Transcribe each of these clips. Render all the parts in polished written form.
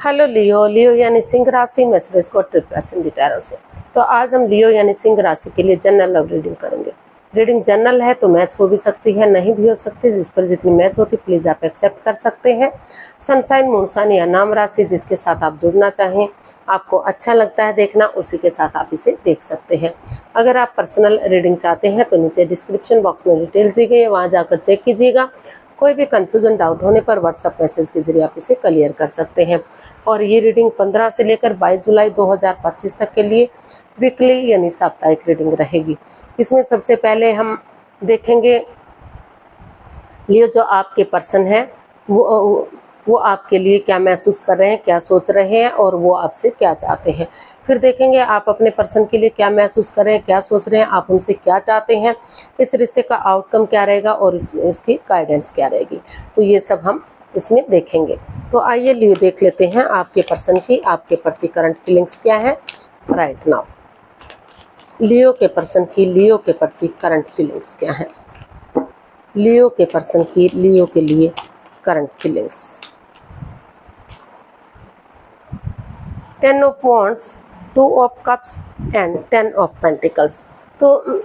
Hello लियो। लियो यानी सिंह राशि में सुरेश को ट्रिप राशि टैरो से। तो आज हम लियो यानी सिंह राशि के लिए जनरल लव रीडिंग करेंगे। रीडिंग जनरल है तो मैच हो भी सकती है, नहीं भी हो सकती। जिस पर जितनी मैच होती प्लीज आप एक्सेप्ट कर सकते हैं। सनसाइन, मूनसाइन या नाम राशि जिसके साथ आप जुड़ना चाहें, आपको अच्छा लगता है देखना, उसी के साथ आप इसे देख सकते हैं। अगर आप पर्सनल रीडिंग चाहते हैं तो नीचे डिस्क्रिप्शन बॉक्स में डिटेल्स दी गई है, वहाँ जाकर चेक कीजिएगा। कोई भी कंफ्यूजन डाउट होने पर व्हाट्सएप मैसेज के जरिए आप इसे क्लियर कर सकते हैं। और ये रीडिंग 15 से लेकर 22 जुलाई 2025 तक के लिए वीकली यानी साप्ताहिक रीडिंग रहेगी। इसमें सबसे पहले हम देखेंगे लियो जो आपके पर्सन है वो आपके लिए क्या महसूस कर रहे हैं, क्या सोच रहे हैं और वो आपसे क्या चाहते हैं। फिर देखेंगे आप अपने पर्सन के लिए क्या महसूस कर रहे हैं, क्या सोच रहे हैं, आप उनसे क्या चाहते हैं, इस रिश्ते का आउटकम क्या रहेगा और इसकी गाइडेंस क्या रहेगी। तो ये सब हम इसमें देखेंगे। तो आइए लियो देख लेते हैं आपके पर्सन की आपके प्रति करंट फीलिंग्स क्या है राइट नाउ। लियो के पर्सन की लियो के प्रति करंट फीलिंग्स क्या है। लियो के पर्सन की लियो के लिए current feelings. 10 of wands, 2 of cups and 10 of pentacles. तो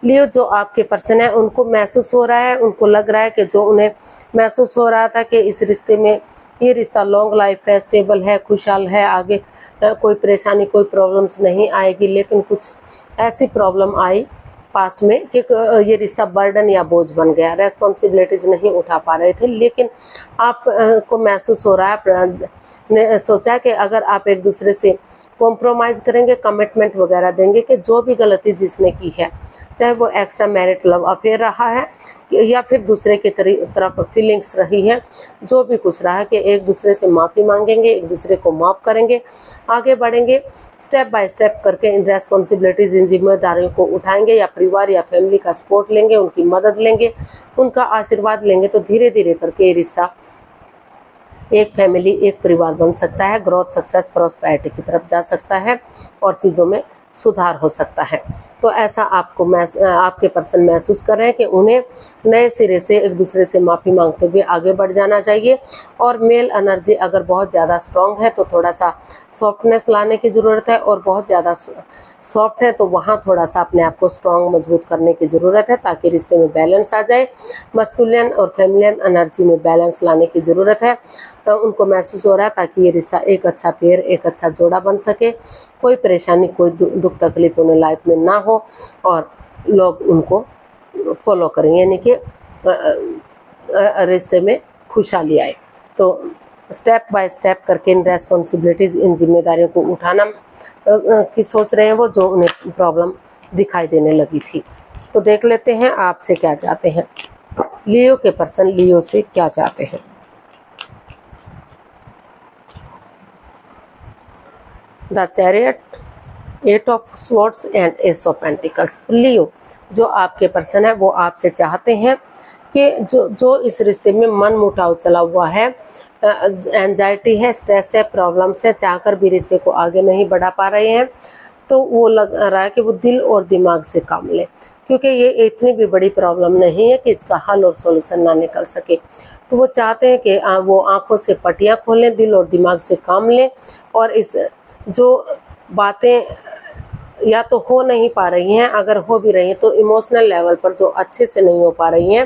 लियो जो आपके पर्सन है उनको महसूस हो रहा है, उनको लग रहा है कि जो उन्हें महसूस हो रहा था कि इस रिश्ते में ये रिश्ता लॉन्ग लाइफ है, स्टेबल है, खुशहाल है, आगे कोई परेशानी कोई प्रॉब्लम्स नहीं आएगी। लेकिन कुछ ऐसी प्रॉब्लम आई पास्ट में कि ये रिश्ता बर्डन या बोझ बन गया, रेस्पॉन्सिबिलिटीज नहीं उठा पा रहे थे। लेकिन आप को महसूस हो रहा है, ने सोचा कि अगर आप एक दूसरे से कॉम्प्रोमाइज़ करेंगे, कमिटमेंट वगैरह देंगे कि जो भी गलती जिसने की है, चाहे वो एक्स्ट्रा मैरिट लव अफेयर रहा है या फिर दूसरे की तरफ फीलिंग्स रही है, जो भी कुछ रहा है कि एक दूसरे से माफ़ी मांगेंगे, एक दूसरे को माफ़ करेंगे, आगे बढ़ेंगे, स्टेप बाय स्टेप करके इन रेस्पॉन्सिबिलिटीज़ इन जिम्मेदारियों को उठाएंगे या परिवार या फैमिली का सपोर्ट लेंगे, उनकी मदद लेंगे, उनका आशीर्वाद लेंगे। तो धीरे धीरे करके ये रिश्ता एक फैमिली एक परिवार बन सकता है, ग्रोथ सक्सेस प्रॉस्पेरिटी की तरफ जा सकता है और चीज़ों में सुधार हो सकता है। तो ऐसा आपके पर्सन महसूस कर रहे हैं कि उन्हें नए सिरे से एक दूसरे से माफ़ी मांगते हुए आगे बढ़ जाना चाहिए। और मेल एनर्जी अगर बहुत ज़्यादा स्ट्रॉन्ग है तो थोड़ा सा सॉफ्टनेस लाने की ज़रूरत है, और बहुत ज़्यादा सॉफ्ट है तो वहाँ थोड़ा सा अपने आप को स्ट्रॉन्ग मजबूत करने की ज़रूरत है ताकि रिश्ते में बैलेंस आ जाए। मस्कुलियन और फेमिलियन एनर्जी में बैलेंस लाने की ज़रूरत है। तो उनको महसूस हो रहा है ताकि ये रिश्ता एक अच्छा पेयर, एक अच्छा जोड़ा बन सके, कोई परेशानी कोई दुख तकलीफ उन्हें लाइफ में ना हो और लोग उनको फॉलो करें, यानी कि रिश्ते में खुशहाली आए। तो स्टेप बाय स्टेप करके इन रेस्पॉन्सिबिलिटीज़ इन जिम्मेदारियों को उठाना की सोच रहे हैं वो, जो उन्हें प्रॉब्लम दिखाई देने लगी थी। तो देख लेते हैं आपसे क्या चाहते हैं लियो के पर्सन, लियो से क्या चाहते हैं। The chariot, 8 of swords and ace of pentacles. Leo जो आपके पर्सन है वो आपसे चाहते हैं कि जो इस रिश्ते में मन मुटाव चला हुआ है, एंजाइटी है, स्ट्रेस है, प्रॉब्लम्स है, चाहकर भी रिश्ते को आगे नहीं बढ़ा पा रहे हैं, तो वो लग रहा है कि वो दिल और दिमाग से काम लें, क्योंकि ये इतनी भी बड़ी प्रॉब्लम नहीं है कि इसका हल और सॉल्यूशन ना निकल सके। तो वो चाहते हैं कि वो आंखों से पट्टियाँ खोलें, दिल और दिमाग से काम लें, और इस जो बातें या तो हो नहीं पा रही हैं, अगर हो भी रही हैं तो इमोशनल लेवल पर जो अच्छे से नहीं हो पा रही हैं,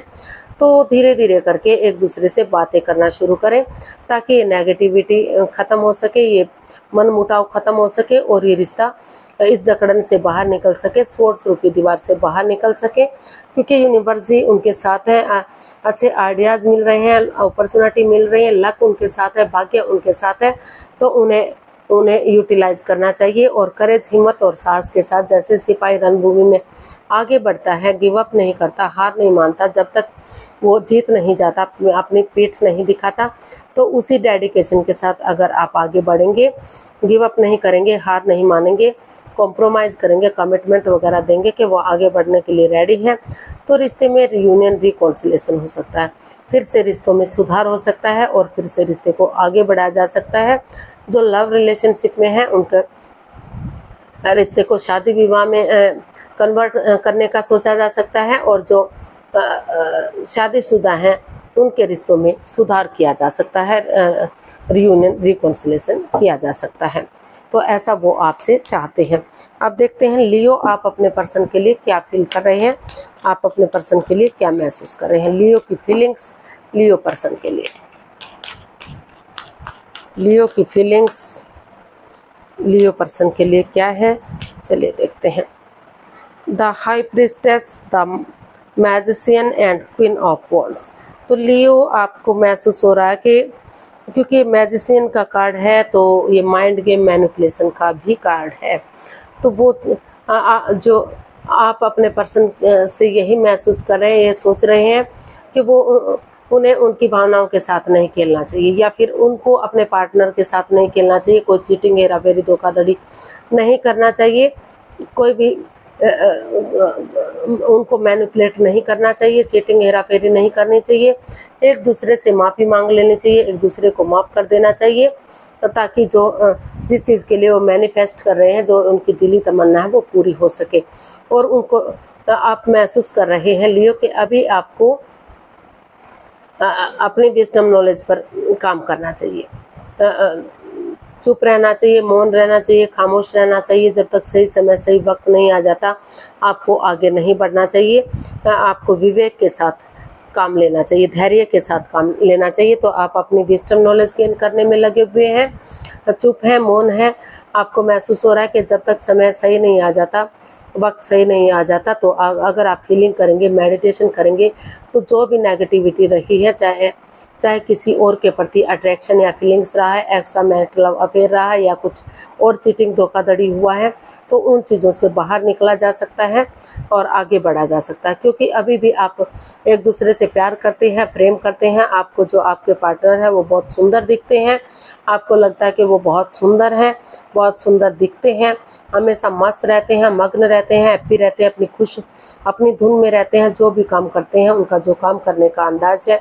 तो धीरे धीरे करके एक दूसरे से बातें करना शुरू करें ताकि ये नेगेटिविटी ख़त्म हो सके, ये मन मुटाव ख़त्म हो सके और ये रिश्ता इस जकड़न से बाहर निकल सके, सोर्स रूपी दीवार से बाहर निकल सके। क्योंकि यूनिवर्स जी उनके साथ है, अच्छे आइडियाज़ मिल रहे हैं, अपॉर्चुनिटी मिल रही है, लक उनके साथ है, भाग्य उनके साथ है। तो उन्हें यूटिलाइज करना चाहिए और करेज, हिम्मत और साहस के साथ, जैसे सिपाही रणभूमि में आगे बढ़ता है, गिव अप नहीं करता, हार नहीं मानता, जब तक वो जीत नहीं जाता, अपनी पीठ नहीं दिखाता, तो उसी डेडिकेशन के साथ अगर आप आगे बढ़ेंगे, गिव अप नहीं करेंगे, हार नहीं मानेंगे, कॉम्प्रोमाइज़ करेंगे, कमिटमेंट वगैरह देंगे कि वो आगे बढ़ने के लिए रेडी हैं, तो रिश्ते में रियूनियन, रिकॉन्सिलेशन हो सकता है, फिर से रिश्तों में सुधार हो सकता है और फिर से रिश्ते को आगे बढ़ाया जा सकता है। जो लव रिलेशनशिप में है उनके रिश्ते को शादी विवाह में कन्वर्ट करने का सोचा जा सकता है, और जो शादीशुदा हैं उनके रिश्तों में सुधार किया जा सकता है, रियूनियन रिकॉन्सिलेशन किया जा सकता है। तो ऐसा वो आपसे चाहते हैं। अब देखते हैं लियो आप अपने पर्सन के लिए क्या फील कर रहे हैं, आप अपने पर्सन के लिए क्या महसूस कर रहे हैं। लियो की फीलिंग्स लियो पर्सन के लिए, लियो की फीलिंग्स लियो पर्सन के लिए क्या है, चलिए देखते हैं। The high priestess, the magician and queen of wands. तो लियो आपको महसूस हो रहा है कि क्योंकि मैजिशियन का कार्ड है तो ये माइंड गेम मैनिपुलेशन का भी कार्ड है। तो वो जो आप अपने पर्सन से यही महसूस कर रहे हैं, ये सोच रहे हैं कि वो उन्हें उनकी भावनाओं के साथ नहीं खेलना चाहिए, या फिर उनको अपने पार्टनर के साथ नहीं खेलना चाहिए, कोई चीटिंग, हेराफेरी, धोखाधड़ी नहीं करना चाहिए, कोई भी उनको मैनिपुलेट नहीं करना चाहिए, चीटिंग हेराफेरी नहीं करनी चाहिए। एक दूसरे से माफ़ी मांग लेनी चाहिए, एक दूसरे को माफ़ कर देना चाहिए, ताकि जो जिस चीज़ के लिए वो मैनिफेस्ट कर रहे हैं, जो उनकी दिली तमन्ना है वो पूरी हो सके। और उनको आप महसूस कर रहे हैं लियो कि अभी आपको अपनी विजडम नॉलेज पर काम करना चाहिए, चुप रहना चाहिए, मौन रहना चाहिए, खामोश रहना चाहिए। जब तक सही समय सही वक्त नहीं आ जाता आपको आगे नहीं बढ़ना चाहिए। आपको विवेक के साथ काम लेना चाहिए, धैर्य के साथ काम लेना चाहिए। तो आप अपनी विजडम नॉलेज गेन करने में लगे हुए हैं, चुप हैं, मौन हैं। आपको महसूस हो रहा है कि जब तक समय सही नहीं आ जाता, वक्त सही नहीं आ जाता, तो अगर आप फीलिंग करेंगे, मेडिटेशन करेंगे, तो जो भी नेगेटिविटी रही है, चाहे किसी और के प्रति अट्रैक्शन या फीलिंग्स रहा है, एक्स्ट्रा मैरिटल अफेयर रहा है, या कुछ और चीटिंग धोखाधड़ी हुआ है, तो उन चीज़ों से बाहर निकला जा सकता है और आगे बढ़ा जा सकता है। क्योंकि अभी भी आप एक दूसरे से प्यार करते हैं, प्रेम करते हैं। आपको जो आपके पार्टनर है वो बहुत सुंदर दिखते हैं, आपको लगता है कि वो बहुत सुंदर हैं, बहुत सुंदर दिखते हैं, हमेशा मस्त रहते हैं, मग्न रहते हैं, हैप्पी रहते हैं, अपनी धुन में रहते हैं। जो भी काम करते हैं, उनका जो काम करने का अंदाज है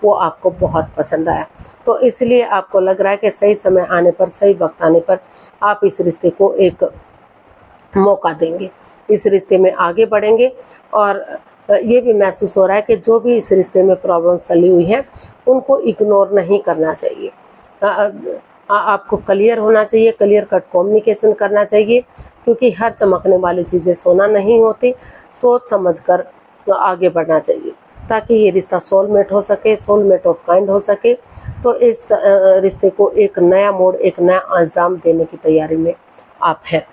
वो आपको बहुत पसंद आया। तो इसलिए आपको लग रहा है कि सही समय आने पर, सही वक्त आने पर आप इस रिश्ते को एक मौका देंगे, इस रिश्ते में आगे बढ़ेंगे। और ये भी महसूस हो रहा है कि जो भी इस रिश्ते में प्रॉब्लम चली हुई है उनको इग्नोर नहीं करना चाहिए। आपको क्लियर होना चाहिए, क्लियर कट कम्युनिकेशन करना चाहिए, क्योंकि हर चमकने वाली चीज़ें सोना नहीं होती। सोच समझकर आगे बढ़ना चाहिए ताकि ये रिश्ता सोलमेट हो सके, सोलमेट ऑफ काइंड हो सके। तो इस रिश्ते को एक नया मोड़, एक नया अंजाम देने की तैयारी में आप हैं,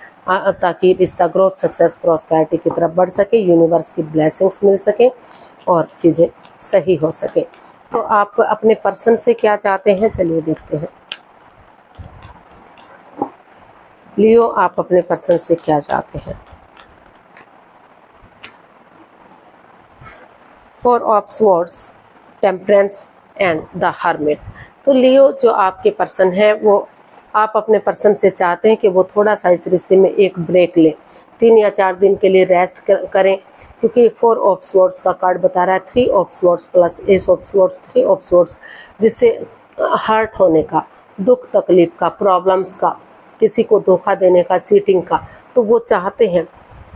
ताकि रिश्ता ग्रोथ, सक्सेस, प्रॉस्पेरिटी की तरफ बढ़ सके, यूनिवर्स की ब्लेसिंग्स मिल सके और चीज़ें सही हो सके। तो आप अपने पर्सन से क्या चाहते हैं, चलिए देखते हैं। लियो आप अपने पर्सन से क्या चाहते हैं। Four of swords, temperance and the hermit. तो लियो जो आपके पर्सन है वो आप अपने पर्सन से चाहते हैं कि वो थोड़ा सा इस रिश्ते में एक ब्रेक ले, 3 या 4 दिन के लिए रेस्ट करें। क्योंकि 4 ऑफ स्वॉर्ड्स का कार्ड बता रहा है 3 of swords plus S of swords, 3 of swords, जिससे हर्ट होने का, दुख तकलीफ का, प्रॉब्लम्स का, किसी को धोखा देने का, चीटिंग का। तो वो चाहते हैं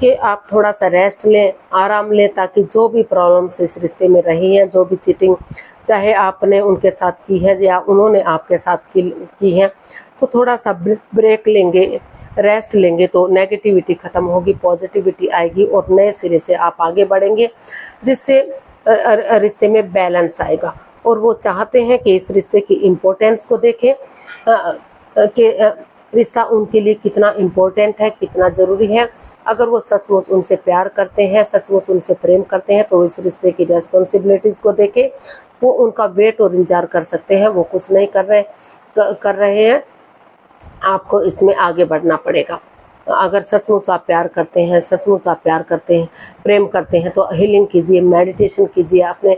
कि आप थोड़ा सा रेस्ट लें, आराम लें, ताकि जो भी प्रॉब्लम्स इस रिश्ते में रही हैं, जो भी चीटिंग चाहे आपने उनके साथ की है या उन्होंने आपके साथ की है, तो थोड़ा सा ब्रेक लेंगे, रेस्ट लेंगे तो नेगेटिविटी ख़त्म होगी, पॉजिटिविटी आएगी और नए सिरे से आप आगे बढ़ेंगे, जिससे रिश्ते में बैलेंस आएगा। और वो चाहते हैं कि इस रिश्ते की इम्पोर्टेंस को देखें कि रिश्ता उनके लिए कितना इम्पोर्टेंट है, कितना ज़रूरी है। अगर वो सचमुच उनसे प्यार करते हैं, सचमुच उनसे प्रेम करते हैं, तो इस रिश्ते की रेस्पॉन्सिबिलिटीज़ को देखें। वो उनका वेट और इंतजार कर सकते हैं, वो कुछ नहीं कर रहे हैं, आपको इसमें आगे बढ़ना पड़ेगा। अगर सचमुच आप प्यार करते हैं, सचमुच आप प्यार करते हैं, प्रेम करते हैं, तो हीलिंग कीजिए, मेडिटेशन कीजिए अपने,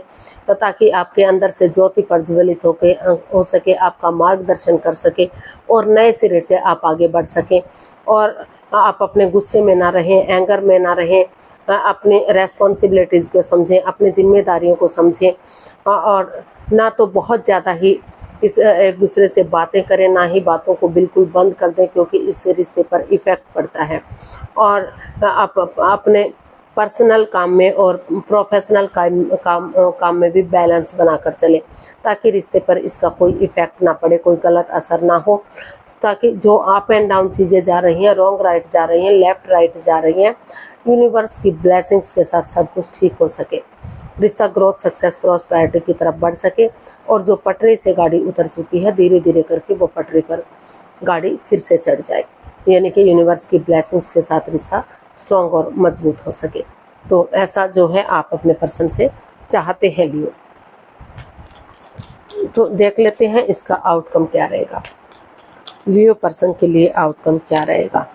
ताकि आपके अंदर से ज्योति प्रज्वलित हो सके, आपका मार्गदर्शन कर सके और नए सिरे से आप आगे बढ़ सकें। और आप अपने गुस्से में ना रहें, एंगर में ना रहें, अपनी रेस्पॉन्सिबिलिटीज़ को समझें, अपनी जिम्मेदारियों को समझें, और ना तो बहुत ज़्यादा ही एक दूसरे से बातें करें, ना ही बातों को बिल्कुल बंद कर दें, क्योंकि इससे रिश्ते पर इफ़ेक्ट पड़ता है। और आप अपने पर्सनल काम में और प्रोफेशनल काम में भी बैलेंस बनाकर चले, ताकि रिश्ते पर इसका कोई इफ़ेक्ट ना पड़े, कोई गलत असर ना हो, ताकि जो अप एंड डाउन चीज़ें जा रही हैं, रॉन्ग राइट जा रही हैं, लेफ़्ट राइट जा रही हैं, यूनिवर्स की ब्लेसिंग्स के साथ सब कुछ ठीक हो सके, रिश्ता ग्रोथ, सक्सेस, प्रॉस्पेरिटी की तरफ बढ़ सके, और जो पटरी से गाड़ी उतर चुकी है धीरे धीरे करके वो पटरी पर गाड़ी फिर से चढ़ जाए, यानी कि यूनिवर्स की ब्लेसिंग्स के साथ रिश्ता स्ट्रॉन्ग और मजबूत हो सके। तो ऐसा जो है आप अपने पर्सन से चाहते हैं लियो। तो देख लेते हैं इसका आउटकम क्या रहेगा, लियो पर्सन के लिए आउटकम क्या रहेगा।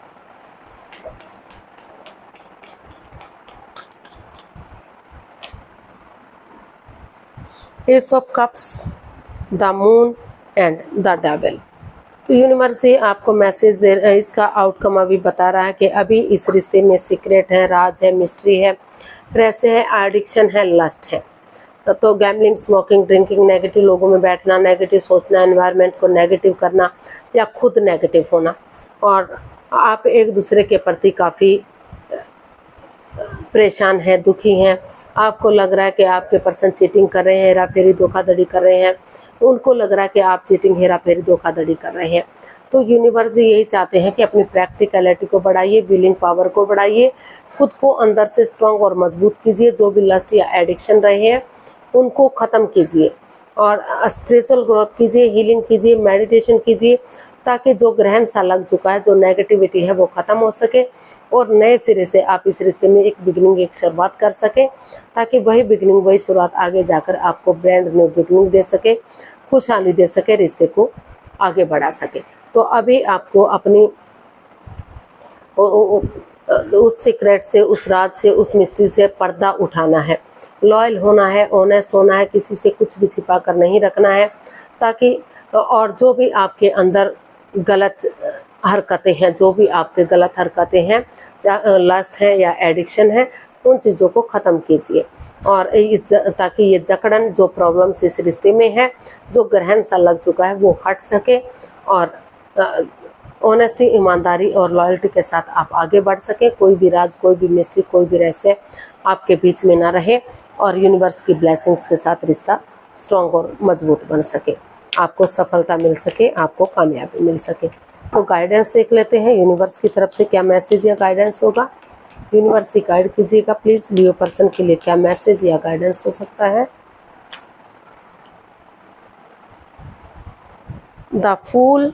S of cups, the moon and the devil. तो यूनिवर्स से आपको मैसेज दे रहा है, इसका आउटकम अभी बता रहा है कि अभी इस रिश्ते में सीक्रेट है, राज है, मिस्ट्री है, रहस्य है, एडिक्शन है, लस्ट है। तो गैम्बलिंग, स्मोकिंग, ड्रिंकिंग, नेगेटिव लोगों में बैठना, नेगेटिव सोचना, एनवायरनमेंट को नेगेटिव करना या खुद नेगेटिव होना, और आप एक दूसरे के प्रति काफ़ी परेशान हैं, दुखी हैं, आपको लग रहा है कि आपके पर्सन चीटिंग कर रहे हैं, हेरा फेरी, धोखाधड़ी कर रहे हैं, उनको लग रहा है कि आप चीटिंग, हेरा फेरी, धोखाधड़ी कर रहे हैं। तो यूनिवर्स यही चाहते हैं कि अपनी प्रैक्टिकलिटी को बढ़ाइए, विलिंग पावर को बढ़ाइए, खुद को अंदर से स्ट्रॉन्ग और मजबूत कीजिए, जो भी लस्ट या एडिक्शन रहे हैं उनको ख़त्म कीजिए, और स्पिरिचुअल ग्रोथ कीजिए, हीलिंग कीजिए, मेडिटेशन कीजिए, ताकि जो ग्रहण सा लग चुका है, जो नेगेटिविटी है वो ख़त्म हो सके, और नए सिरे से आप इस रिश्ते में एक बिगनिंग, एक शुरुआत कर सकें, ताकि वही बिगनिंग, वही शुरुआत आगे जाकर आपको ब्रांड न्यू बिगनिंग दे सके, खुशहाली दे सके, रिश्ते को आगे बढ़ा सके। तो अभी आपको अपनी उस सीक्रेट से, उस राज से, उस मिस्ट्री से पर्दा उठाना है, लॉयल होना है, ऑनेस्ट होना है, किसी से कुछ भी छिपा कर नहीं रखना है, ताकि और जो भी आपके अंदर गलत हरकतें हैं, जो भी आपके गलत हरकतें हैं, चाहे लस्ट है या एडिक्शन है, उन चीज़ों को ख़त्म कीजिए, और ताकि ये जकड़न, जो प्रॉब्लम्स इस रिश्ते में है, जो ग्रहण सा लग चुका है, वो हट सके, और ऑनेस्टी, ईमानदारी और लॉयल्टी के साथ आप आगे बढ़ सकें। कोई भी राज, कोई भी मिस्ट्री, कोई भी रहस्य आपके बीच में ना रहे, और यूनिवर्स की ब्लेसिंग्स के साथ रिश्ता स्ट्रॉन्ग और मजबूत बन सके, आपको सफलता मिल सके, आपको कामयाबी मिल सके। तो गाइडेंस देख लेते हैं यूनिवर्स की तरफ से क्या मैसेज या गाइडेंस होगा। यूनिवर्स ही गाइड कीजिएगा प्लीज़, लियो पर्सन के लिए क्या मैसेज या गाइडेंस हो सकता है। The fool,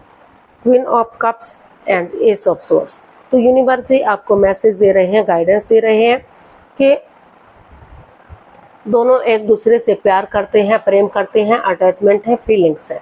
queen of cups and ace of swords. तो यूनिवर्स ही आपको मैसेज दे रहे हैं, गाइडेंस दे रहे हैं कि दोनों एक दूसरे से प्यार करते हैं, प्रेम करते हैं, अटैचमेंट है, फीलिंग्स है।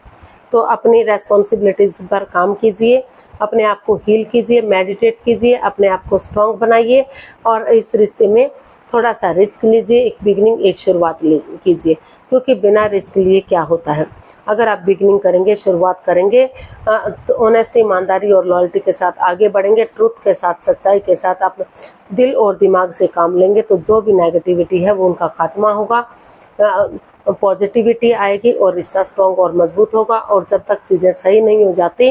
तो अपनी रेस्पॉन्सिबिलिटीज़ पर काम कीजिए, अपने आप को हील कीजिए, मेडिटेट कीजिए, अपने आप को स्ट्रॉन्ग बनाइए, और इस रिश्ते में थोड़ा सा रिस्क लीजिए, एक बिगनिंग, एक शुरुआत कीजिए, क्योंकि बिना रिस्क लिए क्या होता है, अगर आप बिगनिंग करेंगे, शुरुआत करेंगे, तो ऑनेस्टी, ईमानदारी और लॉयल्टी के साथ आगे बढ़ेंगे, ट्रुथ के साथ, सच्चाई के साथ आप दिल और दिमाग से काम लेंगे, तो जो भी नेगेटिविटी है वो उनका खात्मा होगा, पॉजिटिविटी आएगी, और रिश्ता स्ट्रॉन्ग और मजबूत होगा। और जब तक चीज़ें सही नहीं हो जाती,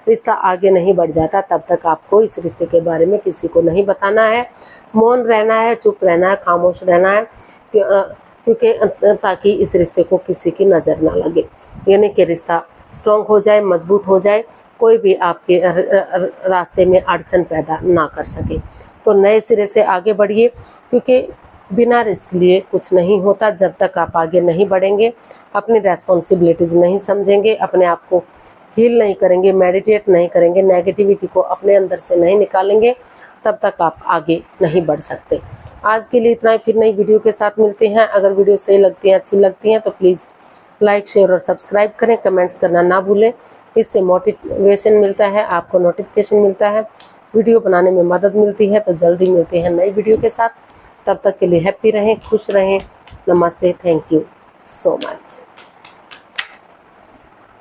रिश्ता आगे नहीं बढ़ जाता, तब तक आपको इस रिश्ते के बारे में किसी को नहीं बताना है, मौन रहना है, चुप रहना है, खामोश रहना है, क्योंकि ताकि इस रिश्ते को किसी की नज़र ना लगे, यानी कि रिश्ता स्ट्रॉन्ग हो जाए, मजबूत हो जाए, कोई भी आपके रास्ते में अड़चन पैदा ना कर सके। तो नए सिरे से आगे बढ़िए, क्योंकि बिना रिस्क लिए कुछ नहीं होता। जब तक आप आगे नहीं बढ़ेंगे, अपनी रेस्पॉन्सिबिलिटीज़ नहीं समझेंगे, अपने आप को हील नहीं करेंगे, मेडिटेट नहीं करेंगे, नेगेटिविटी को अपने अंदर से नहीं निकालेंगे, तब तक आप आगे नहीं बढ़ सकते। आज के लिए इतना ही, फिर नई वीडियो के साथ मिलते हैं। अगर वीडियो सही लगती है, अच्छी लगती हैं, तो प्लीज़ लाइक, शेयर और सब्सक्राइब करें, कमेंट्स करना ना भूलें। इससे मोटिवेशन मिलता है, आपको नोटिफिकेशन मिलता है, वीडियो बनाने में मदद मिलती है। तो जल्दी मिलते हैं नई वीडियो के साथ, तब तक के लिए हैप्पी रहें, खुश रहें। नमस्ते, थैंक यू सो मच।